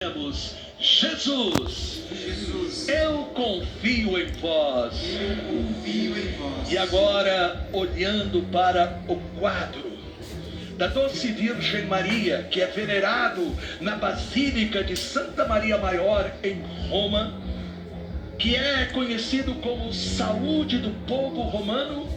Jesus, eu confio em vós. E agora, olhando para o quadro da Doce Virgem Maria, que é venerado na Basílica de Santa Maria Maior em Roma, que é conhecido como Saúde do Povo Romano,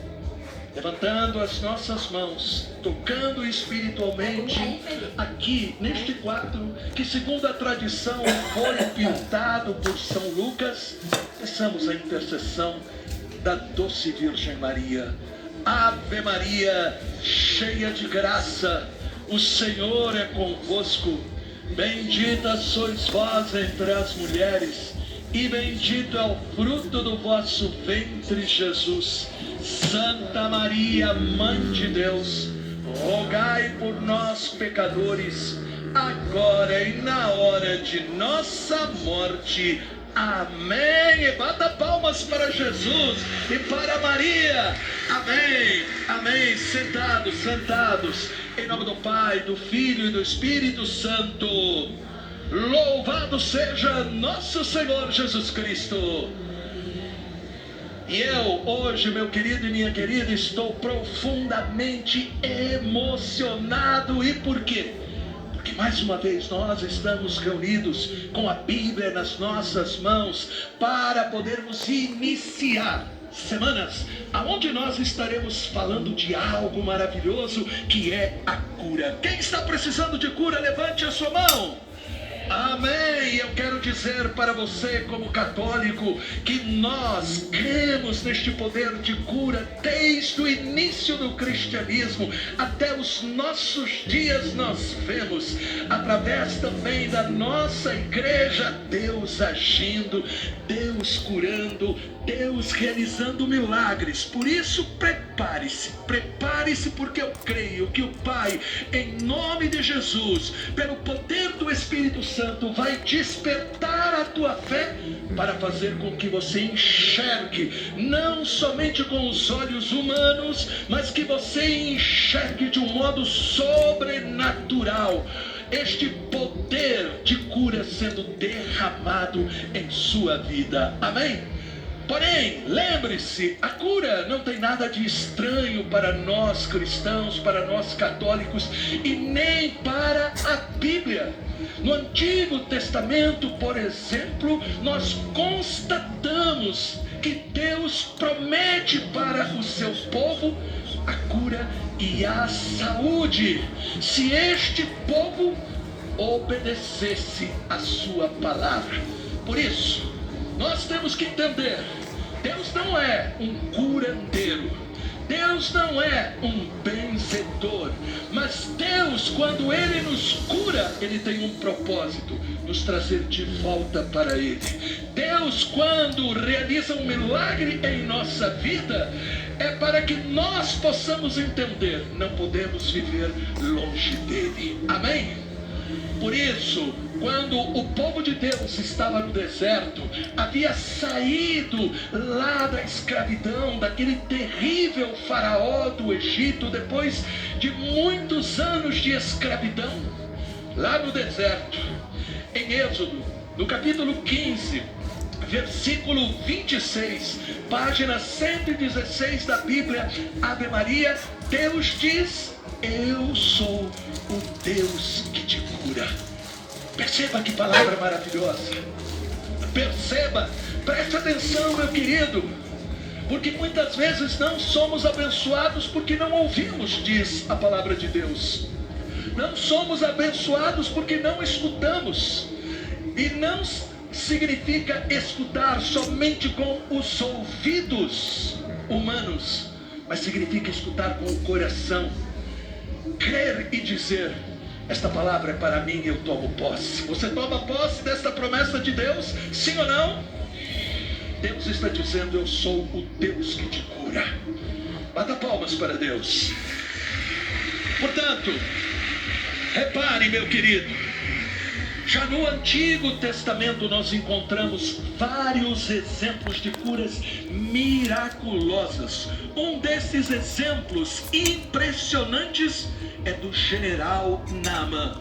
levantando as nossas mãos, tocando espiritualmente aqui neste quadro, que segundo a tradição foi pintado por São Lucas, peçamos a intercessão da Doce Virgem Maria. Ave Maria, cheia de graça, o Senhor é convosco. Bendita sois vós entre as mulheres, e bendito é o fruto do vosso ventre, Jesus. Santa Maria, Mãe de Deus, rogai por nós, pecadores, agora e na hora de nossa morte. Amém. E bata palmas para Jesus e para Maria. Amém. Amém. Sentados, sentados. Em nome do Pai, do Filho e do Espírito Santo. Louvado seja nosso Senhor Jesus Cristo. E eu, hoje, meu querido e minha querida, estou profundamente emocionado. E por quê? Porque mais uma vez nós estamos reunidos com a Bíblia nas nossas mãos para podermos iniciar semanas aonde nós estaremos falando de algo maravilhoso, que é a cura. Quem está precisando de cura, levante a sua mão. Amém. Eu quero dizer para você, como católico, que nós cremos neste poder de cura desde o início do cristianismo até os nossos dias. Nós vemos, através também da nossa igreja, Deus agindo, Deus curando, Deus realizando milagres. Por isso, prepare-se, porque eu creio que o Pai, em nome de Jesus, pelo poder do Espírito Santo, vai despertar a tua fé para fazer com que você enxergue, não somente com os olhos humanos, mas que você enxergue de um modo sobrenatural este poder de cura sendo derramado em sua vida. Amém? Porém, lembre-se, a cura não tem nada de estranho para nós cristãos, para nós católicos e nem para a Bíblia. No Antigo Testamento, por exemplo, nós constatamos que Deus promete para o seu povo a cura e a saúde, se este povo obedecesse a sua palavra. Por isso, nós temos que entender, Deus não é um curandeiro, Deus não é um benzedor, mas Deus, quando Ele nos cura, Ele tem um propósito, nos trazer de volta para Ele. Deus, quando realiza um milagre em nossa vida, é para que nós possamos entender, não podemos viver longe dEle. Amém? Por isso, quando o povo de Deus estava no deserto, havia saído lá da escravidão, daquele terrível faraó do Egito, depois de muitos anos de escravidão, lá no deserto, em Êxodo, no capítulo 15, versículo 26, página 116 da Bíblia, Ave Maria, Deus diz: eu sou o Deus que te cura. Perceba que palavra maravilhosa. Perceba, preste atenção, meu querido, porque muitas vezes não somos abençoados porque não ouvimos, diz a palavra de Deus. Não somos abençoados porque não escutamos. E não significa escutar somente com os ouvidos humanos, mas significa escutar com o coração, crer e dizer: esta palavra é para mim, eu tomo posse. Você toma posse desta promessa de Deus? Sim ou não? Deus está dizendo: eu sou o Deus que te cura. Bata palmas para Deus. Portanto, repare, meu querido, já no Antigo Testamento nós encontramos vários exemplos de curas miraculosas. Um desses exemplos impressionantes é do general Naamã.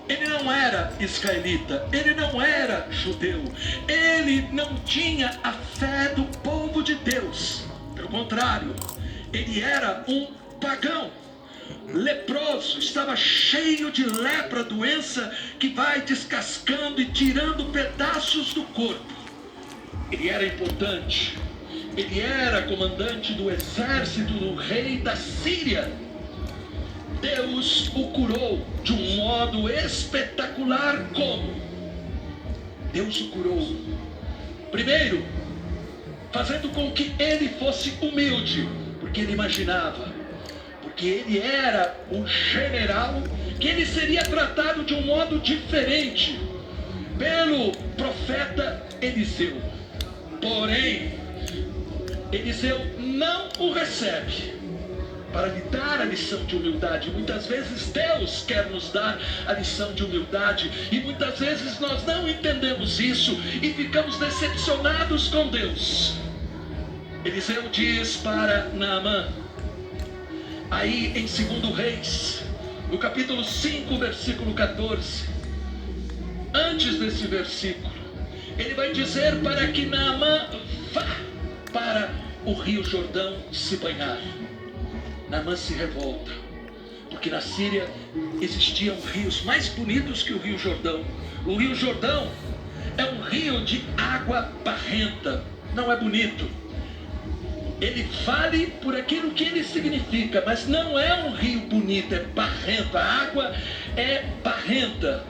Ele não era israelita, ele não era judeu, ele não tinha a fé do povo de Deus. Pelo contrário, ele era um pagão, leproso, estava cheio de lepra, doença que vai descascando e tirando pedaços do corpo. Ele era importante, ele era comandante do exército do rei da Síria. Deus o curou de um modo espetacular. Como? Deus o curou, primeiro, fazendo com que ele fosse humilde, porque ele imaginava, porque ele era um general, que ele seria tratado de um modo diferente pelo profeta Eliseu. Porém, Eliseu não o recebe para lhe dar a lição de humildade. Muitas vezes Deus quer nos dar a lição de humildade, e muitas vezes nós não entendemos isso e ficamos decepcionados com Deus. Eliseu diz para Naamã, aí em 2 Reis, no capítulo 5, versículo 14, antes desse versículo, ele vai dizer para que Naamã vá para o rio Jordão se banhar. Naamã se revolta, porque na Síria existiam rios mais bonitos que o rio Jordão. O rio Jordão é um rio de água barrenta, não é bonito. Ele vale por aquilo que ele significa, mas não é um rio bonito, é barrento. A água é barrenta.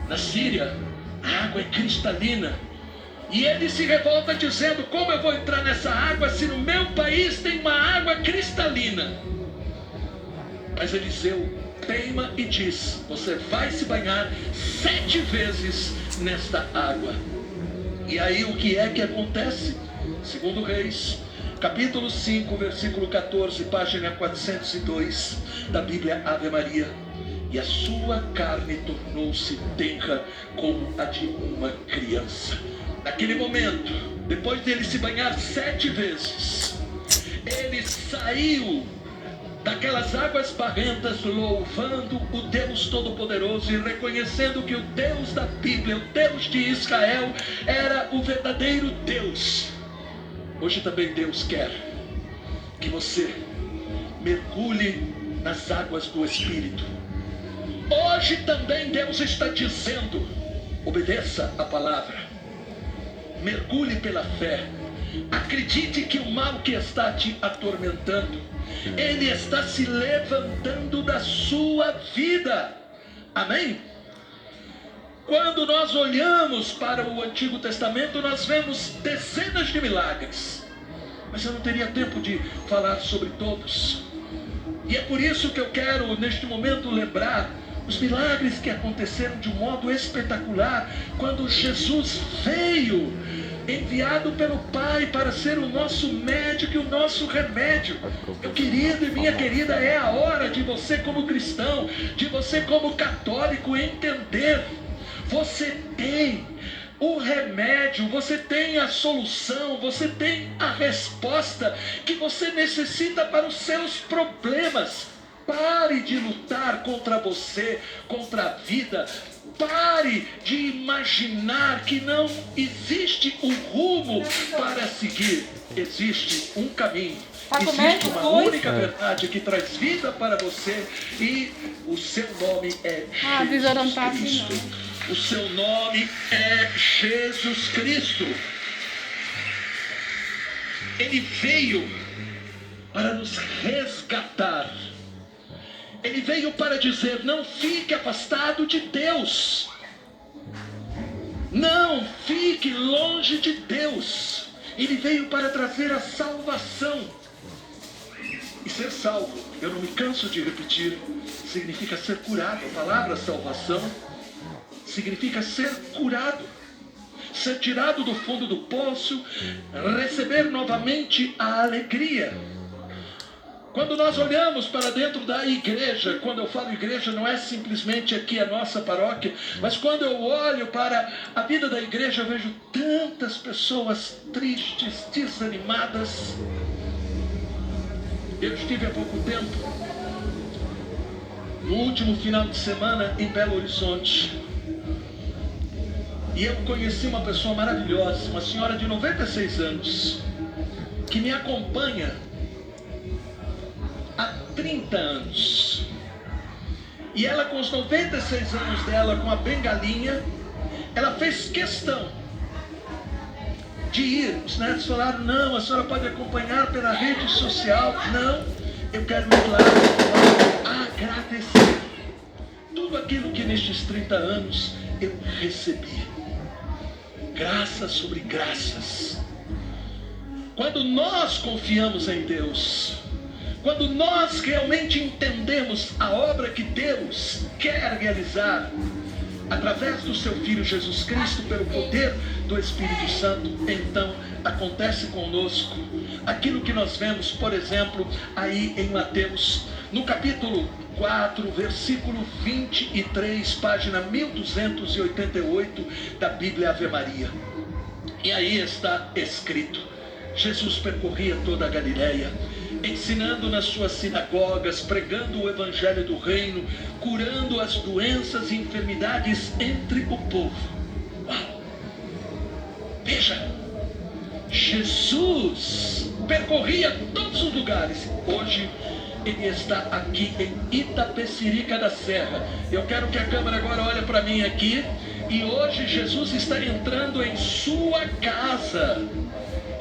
Na Síria, a água é cristalina. E ele se revolta dizendo: como eu vou entrar nessa água se no meu país tem uma água cristalina? Mas Eliseu teima e diz: você vai se banhar 7 vezes nesta água. E aí o que é que acontece? 2 Reis, capítulo 5, versículo 14, página 402 da Bíblia Ave Maria. E a sua carne tornou-se tenra como a de uma criança. Naquele momento, depois dele se banhar 7 vezes, ele saiu daquelas águas barrentas louvando o Deus Todo-Poderoso e reconhecendo que o Deus da Bíblia, o Deus de Israel, era o verdadeiro Deus. Hoje também Deus quer que você mergulhe nas águas do Espírito. Hoje também Deus está dizendo: obedeça a palavra, mergulhe pela fé, acredite que o mal que está te atormentando, ele está se levantando da sua vida. Amém? Quando nós olhamos para o Antigo Testamento, nós vemos dezenas de milagres, mas eu não teria tempo de falar sobre todos. E é por isso que eu quero neste momento lembrar os milagres que aconteceram de um modo espetacular quando Jesus veio, enviado pelo Pai para ser o nosso médico e o nosso remédio. Meu querido e minha querida, é a hora de você como cristão, de você como católico entender: você tem o remédio, você tem a solução, você tem a resposta que você necessita para os seus problemas. Pare de lutar contra você, contra a vida. Pare de imaginar que não existe um rumo para seguir. Existe um caminho. Existe uma única verdade que traz vida para você, e o seu nome é Jesus Cristo. O seu nome é Jesus Cristo. Ele veio para nos resgatar. Ele veio para dizer: não fique afastado de Deus. Não fique longe de Deus. Ele veio para trazer a salvação. E ser salvo, eu não me canso de repetir, significa ser curado. A palavra salvação significa ser curado, ser tirado do fundo do poço, receber novamente a alegria. Quando nós olhamos para dentro da igreja, quando eu falo igreja, não é simplesmente aqui a nossa paróquia, mas quando eu olho para a vida da igreja, eu vejo tantas pessoas tristes, desanimadas. Eu estive há pouco tempo no último final de semana em Belo Horizonte. E eu conheci uma pessoa maravilhosa, uma senhora de 96 anos, que me acompanha há 30 anos. E ela, com os 96 anos dela, com a bengalinha, ela fez questão de ir. Os netos falaram: não, a senhora pode acompanhar pela rede social. Não, eu quero ir lá agradecer tudo aquilo que nestes 30 anos eu recebi. Graças sobre graças. Quando nós confiamos em Deus, quando nós realmente entendemos a obra que Deus quer realizar através do seu Filho Jesus Cristo, pelo poder do Espírito Santo, então acontece conosco aquilo que nós vemos, por exemplo, aí em Mateus, no capítulo 4, versículo 23, página 1288 da Bíblia Ave Maria. E aí está escrito: Jesus percorria toda a Galileia, ensinando nas suas sinagogas, pregando o evangelho do reino, curando as doenças e enfermidades entre o povo. Uau! Veja, Jesus percorria todos os lugares. Hoje ele está aqui em Itapecerica da Serra. Eu quero que a câmera agora olhe para mim aqui. E hoje Jesus está entrando em sua casa.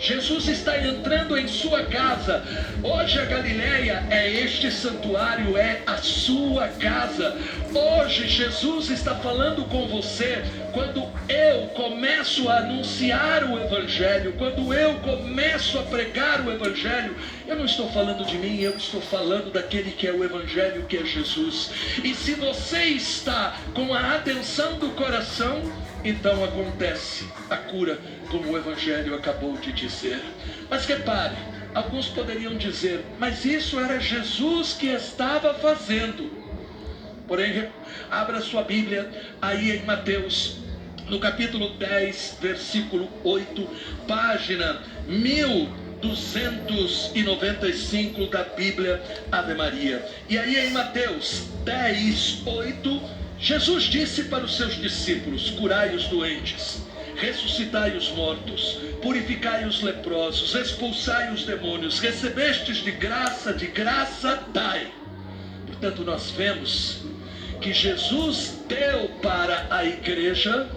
Jesus está entrando em sua casa. Hoje a Galileia é este santuário, é a sua casa. Hoje Jesus está falando com você. Quando eu começo a anunciar o Evangelho, quando eu começo a pregar o Evangelho, eu não estou falando de mim, eu estou falando daquele que é o Evangelho, que é Jesus. E se você está com a atenção do coração, então acontece a cura, como o Evangelho acabou de dizer. Mas repare, alguns poderiam dizer: mas isso era Jesus que estava fazendo. Porém, abra sua Bíblia aí em Mateus, no capítulo 10, versículo 8, página 1295 da Bíblia Ave Maria. E aí em Mateus 10, 8, Jesus disse para os seus discípulos: curai os doentes, ressuscitai os mortos, purificai os leprosos, expulsai os demônios, recebestes de graça dai. Portanto, nós vemos que Jesus deu para a igreja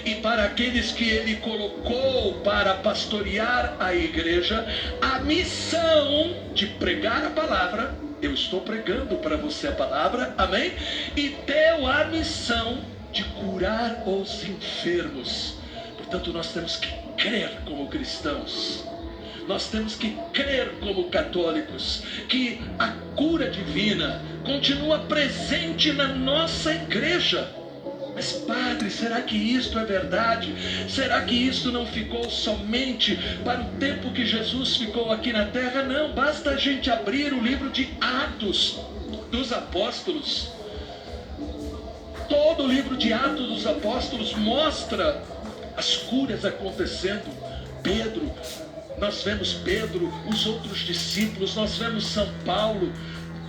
e para aqueles que ele colocou para pastorear a igreja a missão de pregar a palavra. Eu estou pregando para você a palavra, amém? E deu a missão de curar os enfermos. Portanto, nós temos que crer como cristãos. Nós temos que crer como católicos que a cura divina continua presente na nossa igreja. Mas padre, será que isto é verdade? Será que isto não ficou somente para o tempo que Jesus ficou aqui na terra? Não, basta a gente abrir o livro de Atos dos Apóstolos. Todo o livro de Atos dos Apóstolos mostra as curas acontecendo. Pedro, nós vemos Pedro, os outros discípulos, nós vemos São Paulo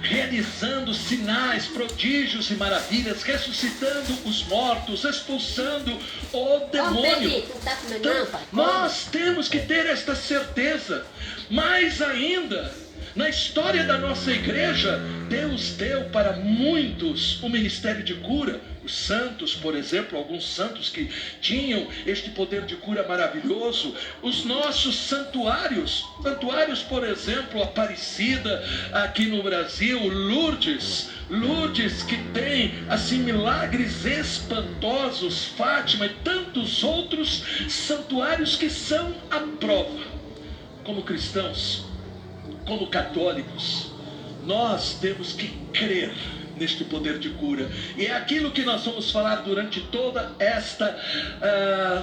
realizando sinais, prodígios e maravilhas, ressuscitando os mortos, expulsando o demônio. Então, nós temos que ter esta certeza. Mais ainda, na história da nossa igreja, Deus deu para muitos o ministério de cura. Os santos, por exemplo, alguns santos que tinham este poder de cura maravilhoso. Os nossos santuários, por exemplo, Aparecida aqui no Brasil, Lourdes que tem assim milagres espantosos, Fátima e tantos outros santuários que são a prova. Como cristãos, como católicos, nós temos que crer neste poder de cura. E é aquilo que nós vamos falar durante toda esta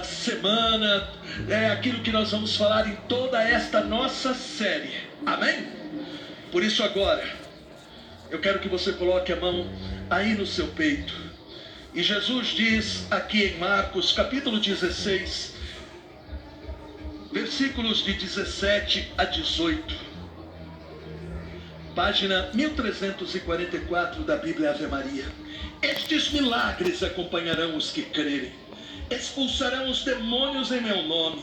semana, é aquilo que nós vamos falar em toda esta nossa série. Amém? Por isso agora, eu quero que você coloque a mão aí no seu peito. E Jesus diz aqui em Marcos, capítulo 16, versículos de 17 a 18. Página 1344 da Bíblia Ave Maria. Estes milagres acompanharão os que crerem. Expulsarão os demônios em meu nome.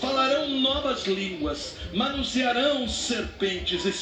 Falarão novas línguas. Manusearão serpentes e